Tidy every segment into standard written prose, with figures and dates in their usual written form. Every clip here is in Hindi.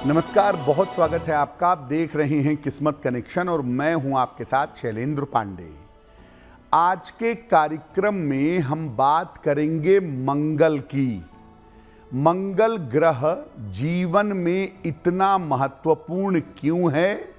नमस्कार, बहुत स्वागत है आपका। आप देख रहे हैं किस्मत कनेक्शन और मैं हूं आपके साथ शैलेंद्र पांडे। आज के कार्यक्रम में हम बात करेंगे मंगल की। मंगल ग्रह जीवन में इतना महत्वपूर्ण क्यों है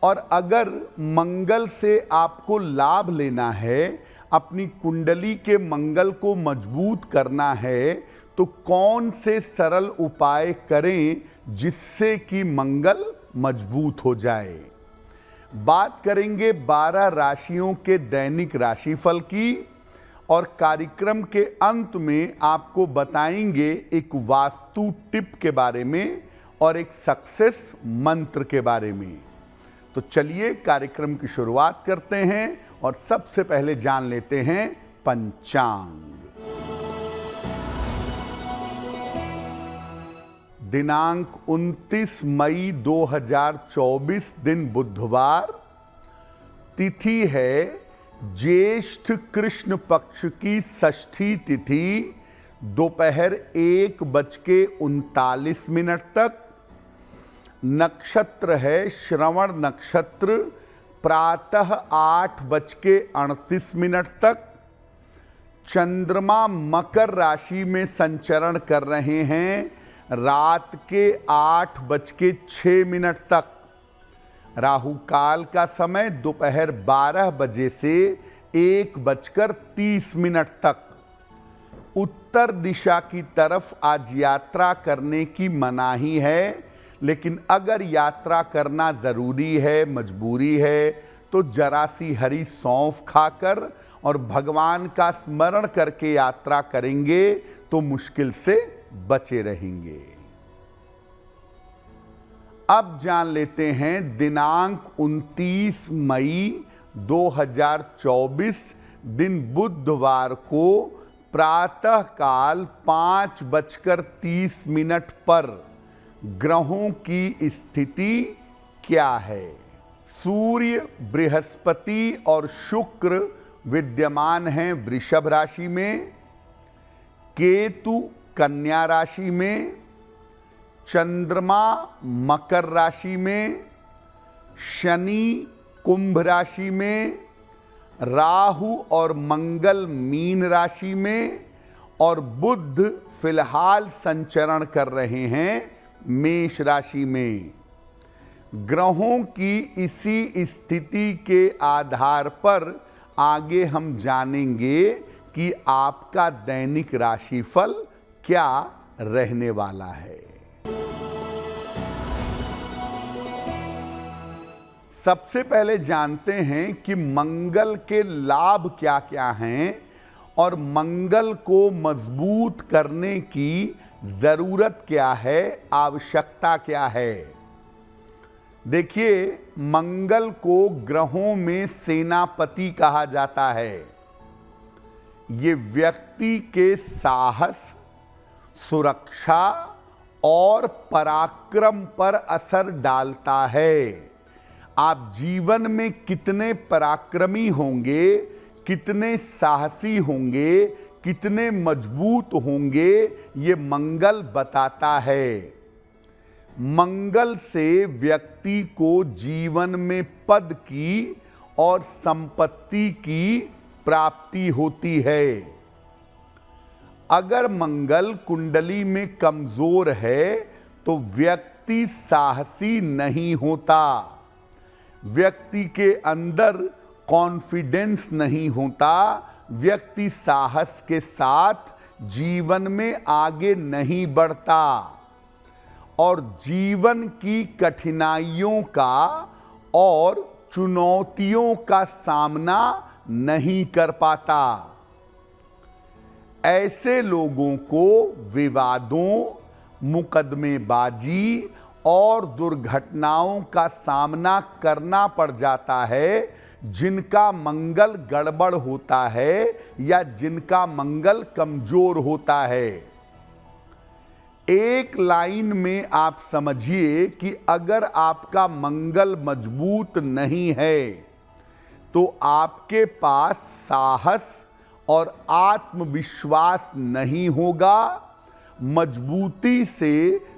और अगर मंगल से आपको लाभ लेना है, अपनी कुंडली के मंगल को मजबूत करना है, तो कौन से सरल उपाय करें जिससे कि मंगल मजबूत हो जाए। बात करेंगे 12 राशियों के दैनिक राशिफल की और कार्यक्रम के अंत में आपको बताएंगे एक वास्तु टिप के बारे में और एक सक्सेस मंत्र के बारे में। तो चलिए कार्यक्रम की शुरुआत करते हैं और सबसे पहले जान लेते हैं पंचांग। दिनांक 29 मई 2024 दिन बुधवार, तिथि है ज्येष्ठ कृष्ण पक्ष की षष्ठी तिथि, दोपहर 1:39 तक। नक्षत्र है श्रवण नक्षत्र, प्रातः 8:38 तक। चंद्रमा मकर राशि में संचरण कर रहे हैं रात के 8:06 तक। राहु काल का समय दोपहर 12 बजे से 1:30 तक। उत्तर दिशा की तरफ आज यात्रा करने की मनाही है, लेकिन अगर यात्रा करना जरूरी है, मजबूरी है, तो जरा सी हरी सौंफ खाकर और भगवान का स्मरण करके यात्रा करेंगे तो मुश्किल से बचे रहेंगे। अब जान लेते हैं दिनांक 29 मई 2024 दिन बुधवार को प्रातः काल 5:30 पर ग्रहों की स्थिति क्या है। सूर्य, बृहस्पति और शुक्र विद्यमान हैं वृषभ राशि में, केतु कन्या राशि में, चंद्रमा मकर राशि में, शनि कुंभ राशि में, राहु और मंगल मीन राशि में और बुध फिलहाल संचरण कर रहे हैं मेष राशि में। ग्रहों की इसी स्थिति के आधार पर आगे हम जानेंगे कि आपका दैनिक राशिफल क्या रहने वाला है। सबसे पहले जानते हैं कि मंगल के लाभ क्या क्या हैं और मंगल को मजबूत करने की जरूरत क्या है, आवश्यकता क्या है। देखिए, मंगल को ग्रहों में सेनापति कहा जाता है। ये व्यक्ति के साहस, सुरक्षा और पराक्रम पर असर डालता है। आप जीवन में कितने पराक्रमी होंगे, कितने साहसी होंगे, कितने मजबूत होंगे, ये मंगल बताता है। मंगल से व्यक्ति को जीवन में पद की और संपत्ति की प्राप्ति होती है। अगर मंगल कुंडली में कमजोर है तो व्यक्ति साहसी नहीं होता, व्यक्ति के अंदर कॉन्फिडेंस नहीं होता, व्यक्ति साहस के साथ जीवन में आगे नहीं बढ़ता और जीवन की कठिनाइयों का और चुनौतियों का सामना नहीं कर पाता। ऐसे लोगों को विवादों, मुकदमेबाजी और दुर्घटनाओं का सामना करना पड़ जाता है, जिनका मंगल गड़बड़ होता है या जिनका मंगल कमजोर होता है। एक लाइन में आप समझिए कि अगर आपका मंगल मजबूत नहीं है तो आपके पास साहस और आत्मविश्वास नहीं होगा, मजबूती से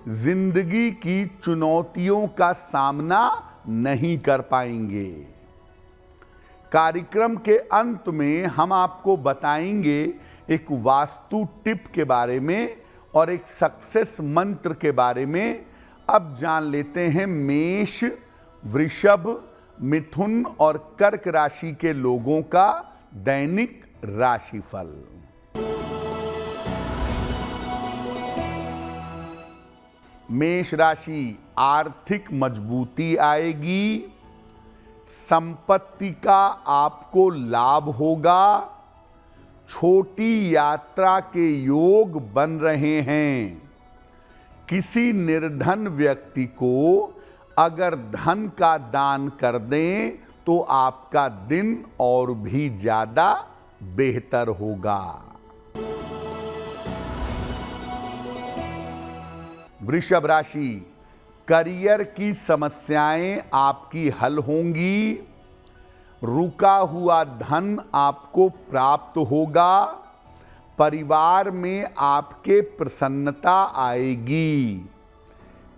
जिंदगी की चुनौतियों का सामना नहीं कर पाएंगे। कार्यक्रम के अंत में हम आपको बताएंगे एक वास्तु टिप के बारे में और एक सक्सेस मंत्र के बारे में। अब जान लेते हैं मेष, वृषभ, मिथुन और कर्क राशि के लोगों का दैनिक राशिफल। मेष राशि, आर्थिक मजबूती आएगी, संपत्ति का आपको लाभ होगा, छोटी यात्रा के योग बन रहे हैं। किसी निर्धन व्यक्ति को अगर धन का दान कर दें तो आपका दिन और भी ज्यादा बेहतर होगा। वृषभ राशि, करियर की समस्याएं आपकी हल होंगी, रुका हुआ धन आपको प्राप्त होगा, परिवार में आपके प्रसन्नता आएगी।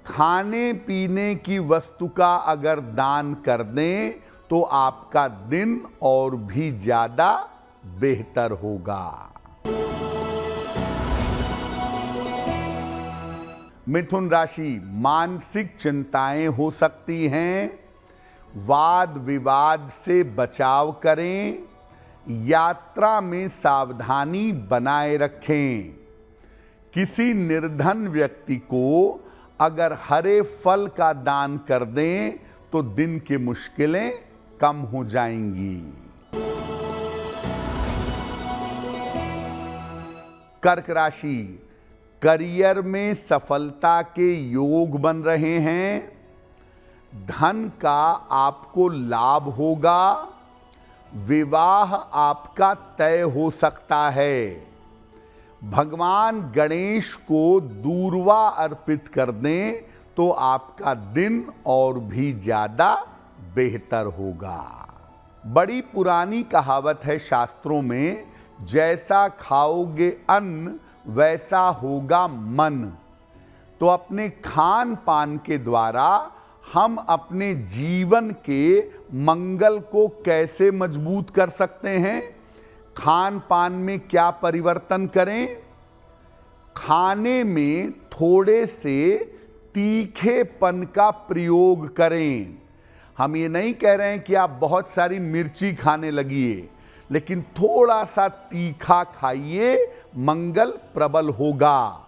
खाने पीने की वस्तु का अगर दान कर दें तो आपका दिन और भी ज्यादा बेहतर होगा। मिथुन राशि, मानसिक चिंताएं हो सकती हैं, वाद विवाद से बचाव करें, यात्रा में सावधानी बनाए रखें। किसी निर्धन व्यक्ति को अगर हरे फल का दान कर दें तो दिन की मुश्किलें कम हो जाएंगी। कर्क राशि, करियर में सफलता के योग बन रहे हैं, धन का आपको लाभ होगा, विवाह आपका तय हो सकता है। भगवान गणेश को दूर्वा अर्पित कर दें तो आपका दिन और भी ज्यादा बेहतर होगा। बड़ी पुरानी कहावत है शास्त्रों में, जैसा खाओगे अन्न वैसा होगा मन। तो अपने खान पान के द्वारा हम अपने जीवन के मंगल को कैसे मजबूत कर सकते हैं? खान पान में क्या परिवर्तन करें? खाने में थोड़े से तीखेपन का प्रयोग करें। हम ये नहीं कह रहे हैं कि आप बहुत सारी मिर्ची खाने लगिए, लेकिन थोड़ा सा तीखा खाइए, मंगल प्रबल होगा।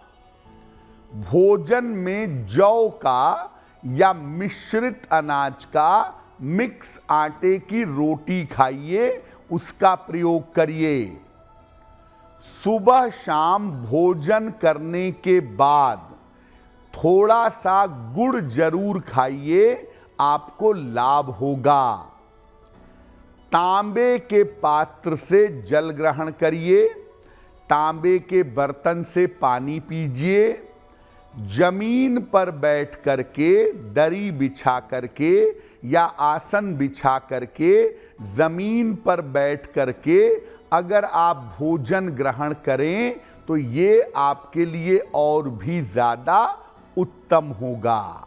भोजन में जौ का या मिश्रित अनाज का मिक्स आटे की रोटी खाइए, उसका प्रयोग करिए। सुबह शाम भोजन करने के बाद थोड़ा सा गुड़ जरूर खाइए, आपको लाभ होगा। तांबे के पात्र से जल ग्रहण करिए, तांबे के बर्तन से पानी पीजिए, जमीन पर बैठ करके, दरी बिछा करके या आसन बिछा करके, जमीन पर बैठ करके अगर आप भोजन ग्रहण करें तो ये आपके लिए और भी ज्यादा उत्तम होगा।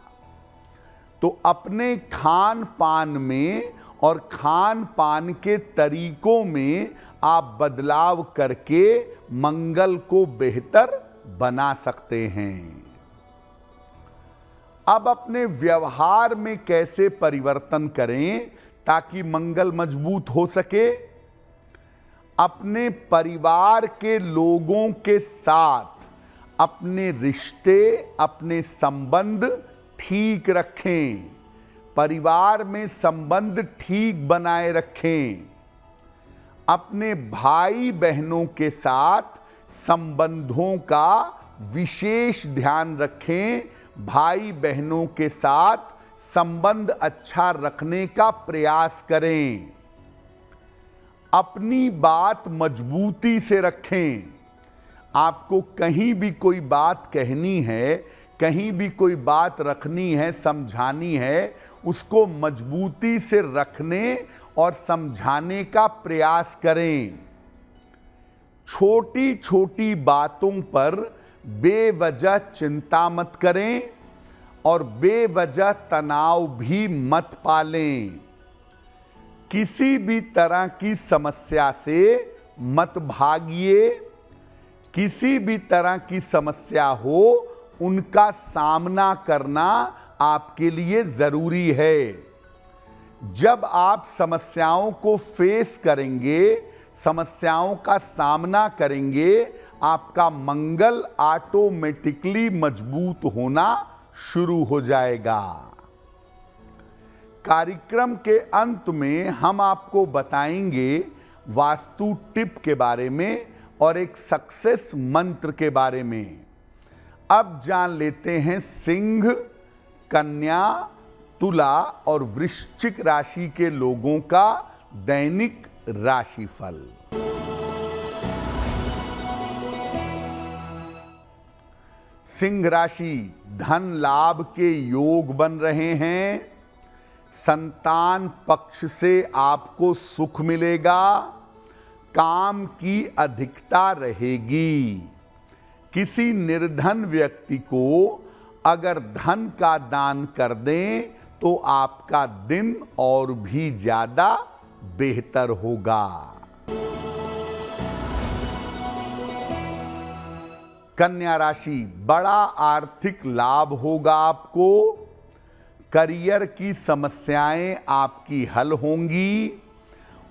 तो अपने खान पान में और खान पान के तरीकों में आप बदलाव करके मंगल को बेहतर बना सकते हैं। अब अपने व्यवहार में कैसे परिवर्तन करें ताकि मंगल मजबूत हो सके? अपने परिवार के लोगों के साथ अपने रिश्ते, अपने संबंध ठीक रखें। परिवार में संबंध ठीक बनाए रखें। अपने भाई बहनों के साथ संबंधों का विशेष ध्यान रखें। भाई बहनों के साथ संबंध अच्छा रखने का प्रयास करें। अपनी बात मजबूती से रखें। आपको कहीं भी कोई बात कहनी है, कहीं भी कोई बात रखनी है, समझानी है, उसको मजबूती से रखने और समझाने का प्रयास करें। छोटी छोटी बातों पर बेवजह चिंता मत करें और बेवजह तनाव भी मत पालें। किसी भी तरह की समस्या से मत भागिए। किसी भी तरह की समस्या हो, उनका सामना करना आपके लिए जरूरी है। जब आप समस्याओं को फेस करेंगे, समस्याओं का सामना करेंगे, आपका मंगल ऑटोमेटिकली मजबूत होना शुरू हो जाएगा। कार्यक्रम के अंत में हम आपको बताएंगे वास्तु टिप के बारे में और एक सक्सेस मंत्र के बारे में। अब जान लेते हैं सिंह, कन्या, तुला और वृश्चिक राशि के लोगों का दैनिक राशिफल। सिंह राशि, धन लाभ के योग बन रहे हैं। संतान पक्ष से आपको सुख मिलेगा। काम की अधिकता रहेगी। किसी निर्धन व्यक्ति को अगर धन का दान कर दें तो आपका दिन और भी ज्यादा बेहतर होगा। कन्या राशि, बड़ा आर्थिक लाभ होगा आपको। करियर की समस्याएं आपकी हल होंगी।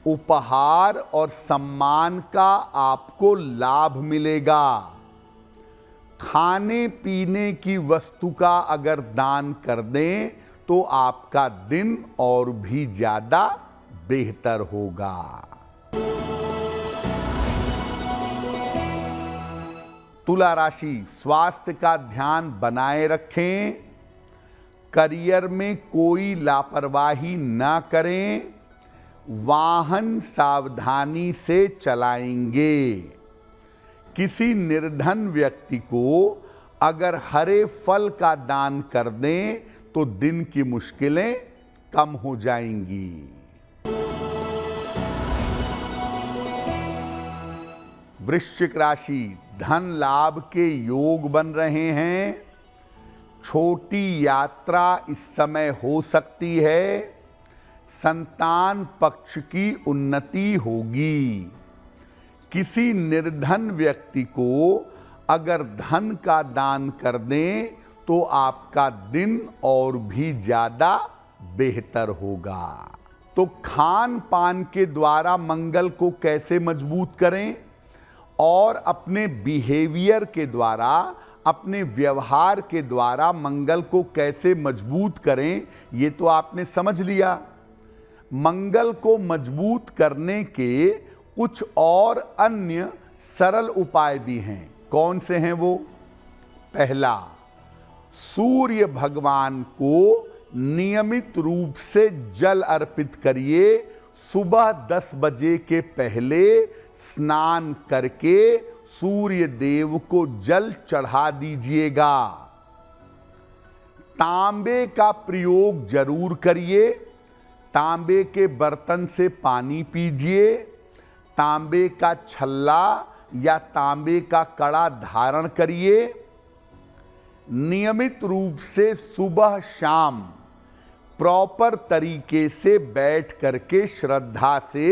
उपहार और सम्मान का आपको लाभ मिलेगा। खाने पीने की वस्तु का अगर दान कर दें तो आपका दिन और भी ज्यादा बेहतर होगा। तुला राशि, स्वास्थ्य का ध्यान बनाए रखें। करियर में कोई लापरवाही ना करें। वाहन सावधानी से चलाएंगे। किसी निर्धन व्यक्ति को अगर हरे फल का दान कर दें तो दिन की मुश्किलें कम हो जाएंगी। वृश्चिक राशि, धन लाभ के योग बन रहे हैं। छोटी यात्रा इस समय हो सकती है। संतान पक्ष की उन्नति होगी। किसी निर्धन व्यक्ति को अगर धन का दान कर दें तो आपका दिन और भी ज्यादा बेहतर होगा। तो खान पान के द्वारा मंगल को कैसे मजबूत करें और अपने बिहेवियर के द्वारा, अपने व्यवहार के द्वारा मंगल को कैसे मजबूत करें, ये तो आपने समझ लिया। मंगल को मजबूत करने के कुछ और अन्य सरल उपाय भी हैं। कौन से हैं वो? पहला, सूर्य भगवान को नियमित रूप से जल अर्पित करिए। सुबह 10 बजे के पहले स्नान करके सूर्य देव को जल चढ़ा दीजिएगा। तांबे का प्रयोग जरूर करिए। तांबे के बर्तन से पानी पीजिए। तांबे का छल्ला या तांबे का कड़ा धारण करिए। नियमित रूप से सुबह शाम प्रॉपर तरीके से बैठ करके श्रद्धा से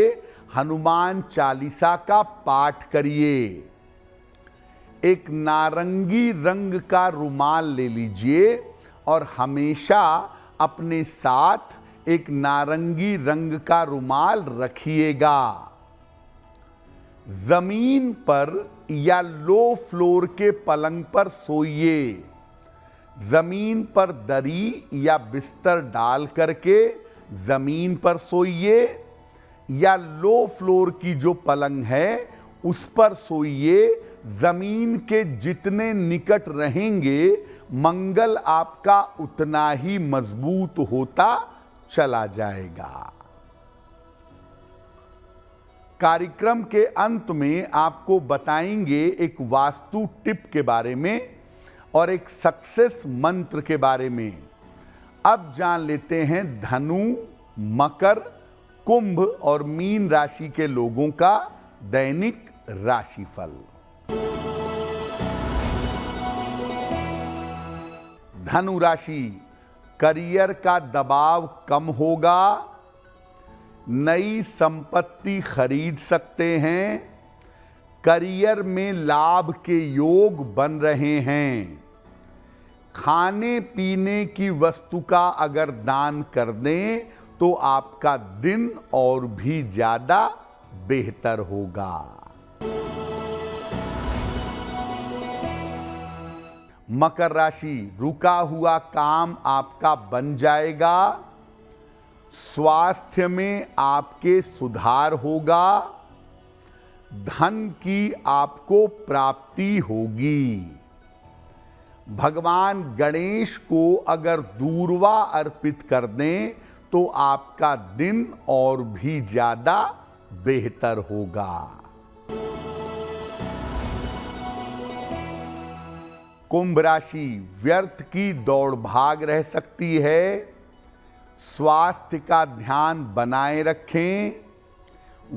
हनुमान चालीसा का पाठ करिए। एक नारंगी रंग का रुमाल ले लीजिए और हमेशा अपने साथ एक नारंगी रंग का रुमाल रखिएगा। जमीन पर या लो फ्लोर के पलंग पर सोइए। जमीन पर दरी या बिस्तर डाल करके जमीन पर सोइए या लो फ्लोर की जो पलंग है उस पर सोइए। जमीन के जितने निकट रहेंगे मंगल आपका उतना ही मजबूत होता चला जाएगा। कार्यक्रम के अंत में आपको बताएंगे एक वास्तु टिप के बारे में और एक सक्सेस मंत्र के बारे में। अब जान लेते हैं धनु, मकर, कुंभ और मीन राशि के लोगों का दैनिक राशिफल। धनु राशि, करियर का दबाव कम होगा, नई संपत्ति खरीद सकते हैं, करियर में लाभ के योग बन रहे हैं। खाने पीने की वस्तु का अगर दान कर दें तो आपका दिन और भी ज्यादा बेहतर होगा। मकर राशि, रुका हुआ काम आपका बन जाएगा, स्वास्थ्य में आपके सुधार होगा, धन की आपको प्राप्ति होगी। भगवान गणेश को अगर दूर्वा अर्पित कर दें तो आपका दिन और भी ज्यादा बेहतर होगा। कुंभ राशि, व्यर्थ की दौड़ भाग रह सकती है, स्वास्थ्य का ध्यान बनाए रखें,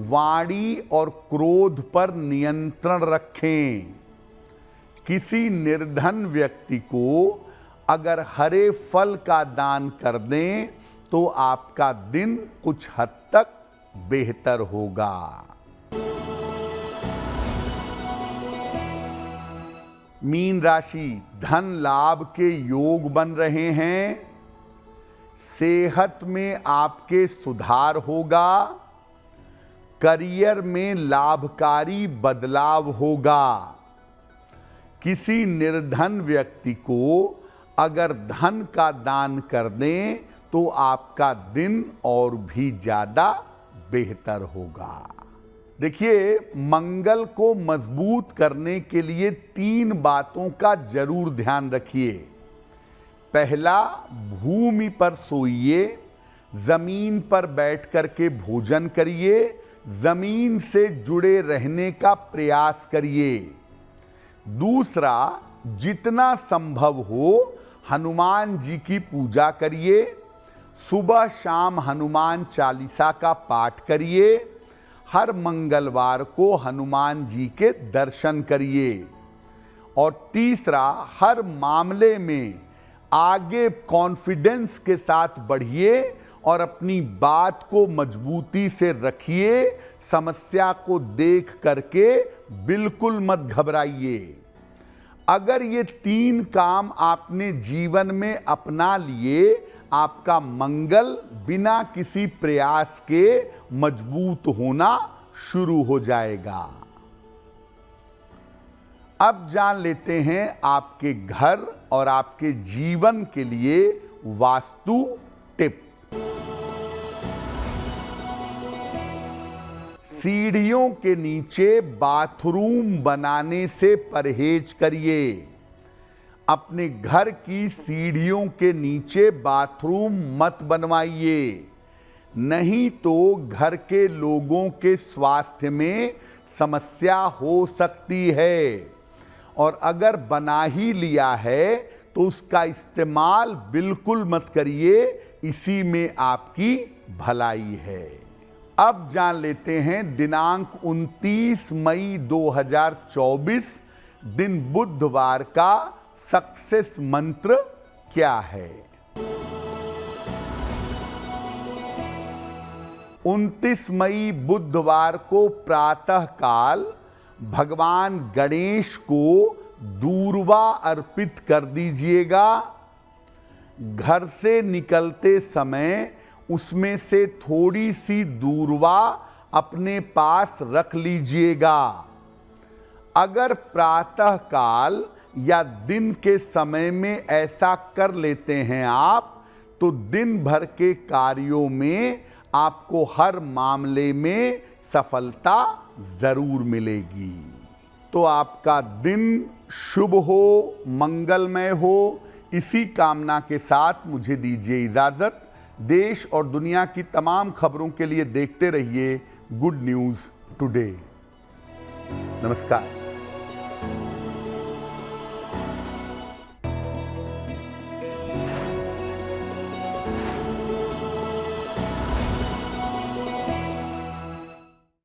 वाणी और क्रोध पर नियंत्रण रखें। किसी निर्धन व्यक्ति को अगर हरे फल का दान कर दें तो आपका दिन कुछ हद तक बेहतर होगा। मीन राशि, धन लाभ के योग बन रहे हैं, सेहत में आपके सुधार होगा, करियर में लाभकारी बदलाव होगा। किसी निर्धन व्यक्ति को अगर धन का दान कर दें तो आपका दिन और भी ज्यादा बेहतर होगा। देखिए, मंगल को मजबूत करने के लिए 3 बातों का जरूर ध्यान रखिए। पहला, भूमि पर सोइए, जमीन पर बैठ करके भोजन करिए, जमीन से जुड़े रहने का प्रयास करिए। दूसरा, जितना संभव हो हनुमान जी की पूजा करिए, सुबह शाम हनुमान चालीसा का पाठ करिए, हर मंगलवार को हनुमान जी के दर्शन करिए। और तीसरा, हर मामले में आगे कॉन्फिडेंस के साथ बढ़िए और अपनी बात को मजबूती से रखिए, समस्या को देख करके बिल्कुल मत घबराइए। अगर ये 3 काम आपने जीवन में अपना लिए, आपका मंगल बिना किसी प्रयास के मजबूत होना शुरू हो जाएगा। अब जान लेते हैं आपके घर और आपके जीवन के लिए वास्तु टिप। सीढ़ियों के नीचे बाथरूम बनाने से परहेज करिए। अपने घर की सीढ़ियों के नीचे बाथरूम मत बनवाइए, नहीं तो घर के लोगों के स्वास्थ्य में समस्या हो सकती है। और अगर बना ही लिया है तो उसका इस्तेमाल बिल्कुल मत करिए, इसी में आपकी भलाई है। अब जान लेते हैं दिनांक 29 मई 2024 दिन बुधवार का सक्सेस मंत्र क्या है। 29 मई बुधवार को प्रातः काल भगवान गणेश को दूर्वा अर्पित कर दीजिएगा। घर से निकलते समय उसमें से थोड़ी सी दूर्वा अपने पास रख लीजिएगा। अगर प्रातः काल या दिन के समय में ऐसा कर लेते हैं आप, तो दिन भर के कार्यों में आपको हर मामले में सफलता जरूर मिलेगी। तो आपका दिन शुभ हो, मंगलमय हो, इसी कामना के साथ मुझे दीजिए इजाजत। देश और दुनिया की तमाम खबरों के लिए देखते रहिए गुड न्यूज़ टुडे। नमस्कार।